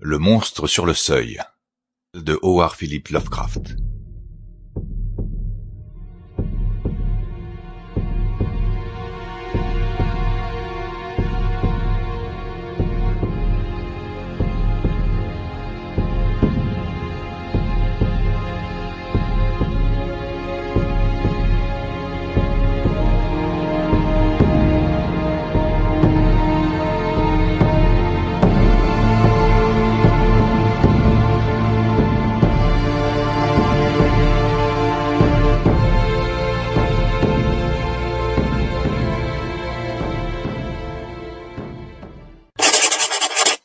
Le monstre sur le seuil de Howard Phillips Lovecraft.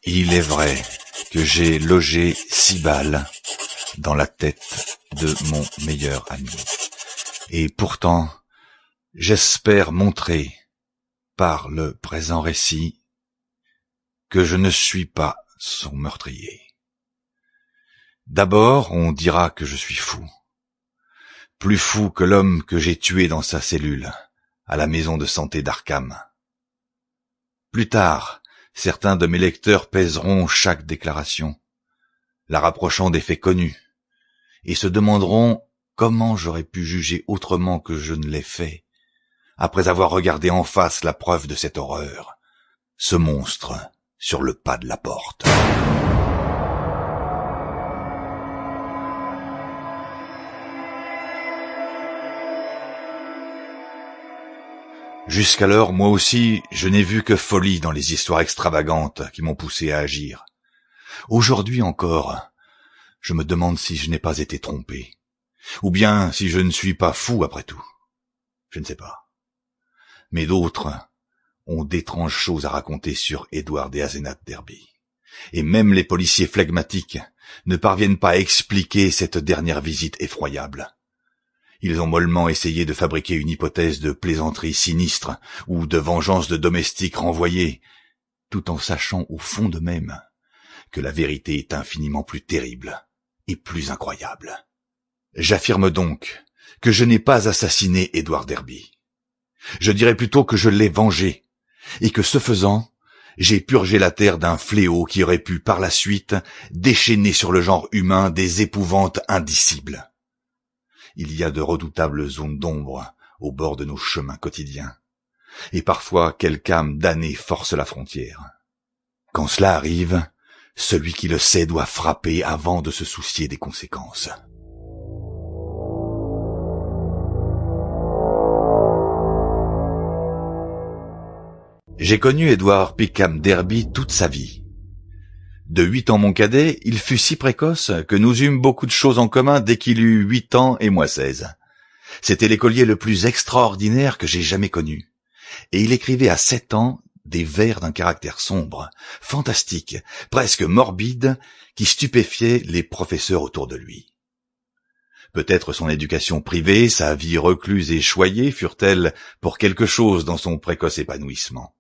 Il est vrai que j'ai logé 6 balles dans la tête de mon meilleur ami. Et pourtant, j'espère montrer, par le présent récit, que je ne suis pas son meurtrier. D'abord, on dira que je suis fou. Plus fou que l'homme que j'ai tué dans sa cellule, à la maison de santé d'Arkham. Plus tard, certains de mes lecteurs pèseront chaque déclaration, la rapprochant des faits connus, et se demanderont comment j'aurais pu juger autrement que je ne l'ai fait, après avoir regardé en face la preuve de cette horreur, ce monstre sur le pas de la porte. Jusqu'alors, moi aussi, je n'ai vu que folie dans les histoires extravagantes qui m'ont poussé à agir. Aujourd'hui encore, je me demande si je n'ai pas été trompé, ou bien si je ne suis pas fou après tout. Je ne sais pas. Mais d'autres ont d'étranges choses à raconter sur Edward et Asenath Derby. Et même les policiers flegmatiques ne parviennent pas à expliquer cette dernière visite effroyable. Ils ont mollement essayé de fabriquer une hypothèse de plaisanterie sinistre ou de vengeance de domestiques renvoyés, tout en sachant au fond d'eux-mêmes que la vérité est infiniment plus terrible et plus incroyable. J'affirme donc que je n'ai pas assassiné Edward Derby. Je dirais plutôt que je l'ai vengé, et que ce faisant, j'ai purgé la terre d'un fléau qui aurait pu par la suite déchaîner sur le genre humain des épouvantes indicibles. Il y a de redoutables zones d'ombre au bord de nos chemins quotidiens, et parfois quelque âme damnée force la frontière. Quand cela arrive, celui qui le sait doit frapper avant de se soucier des conséquences. J'ai connu Edward Pickham Derby toute sa vie. De 8 ans mon cadet, il fut si précoce que nous eûmes beaucoup de choses en commun dès qu'il eut 8 ans et moi 16. C'était l'écolier le plus extraordinaire que j'ai jamais connu. Et il écrivait à 7 ans des vers d'un caractère sombre, fantastique, presque morbide, qui stupéfiaient les professeurs autour de lui. Peut-être son éducation privée, sa vie recluse et choyée furent-elles pour quelque chose dans son précoce épanouissement.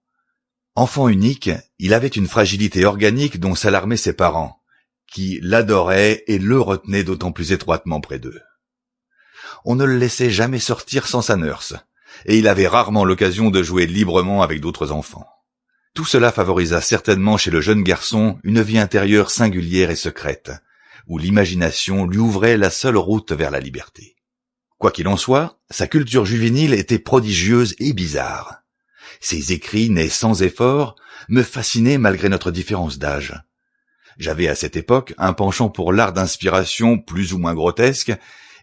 Enfant unique, il avait une fragilité organique dont s'alarmaient ses parents, qui l'adoraient et le retenaient d'autant plus étroitement près d'eux. On ne le laissait jamais sortir sans sa nurse, et il avait rarement l'occasion de jouer librement avec d'autres enfants. Tout cela favorisa certainement chez le jeune garçon une vie intérieure singulière et secrète, où l'imagination lui ouvrait la seule route vers la liberté. Quoi qu'il en soit, sa culture juvénile était prodigieuse et bizarre. Ses écrits, nés sans effort, me fascinaient malgré notre différence d'âge. J'avais à cette époque un penchant pour l'art d'inspiration plus ou moins grotesque,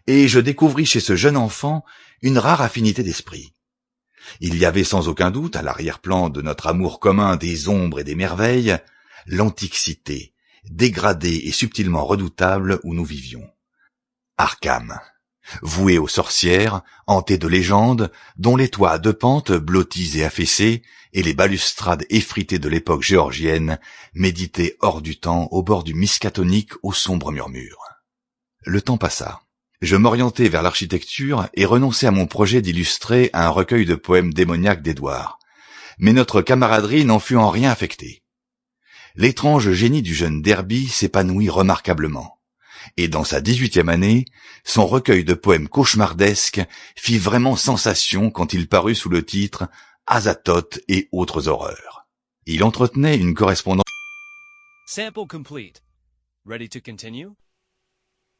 et je découvris chez ce jeune enfant une rare affinité d'esprit. Il y avait sans aucun doute, à l'arrière-plan de notre amour commun des ombres et des merveilles, l'antique cité, dégradée et subtilement redoutable où nous vivions. Arkham, voué aux sorcières, hanté de légendes, dont les toits à 2 pentes, blottis et affaissés, et les balustrades effritées de l'époque géorgienne, méditaient hors du temps au bord du Miskatonic aux sombres murmures. Le temps passa. Je m'orientai vers l'architecture et renonçai à mon projet d'illustrer un recueil de poèmes démoniaques d'Édouard. Mais notre camaraderie n'en fut en rien affectée. L'étrange génie du jeune Derby s'épanouit remarquablement. Et dans sa 18e année, son recueil de poèmes cauchemardesques fit vraiment sensation quand il parut sous le titre « Azathoth et autres horreurs ». Il entretenait une correspondance Sample complete. Ready to continue?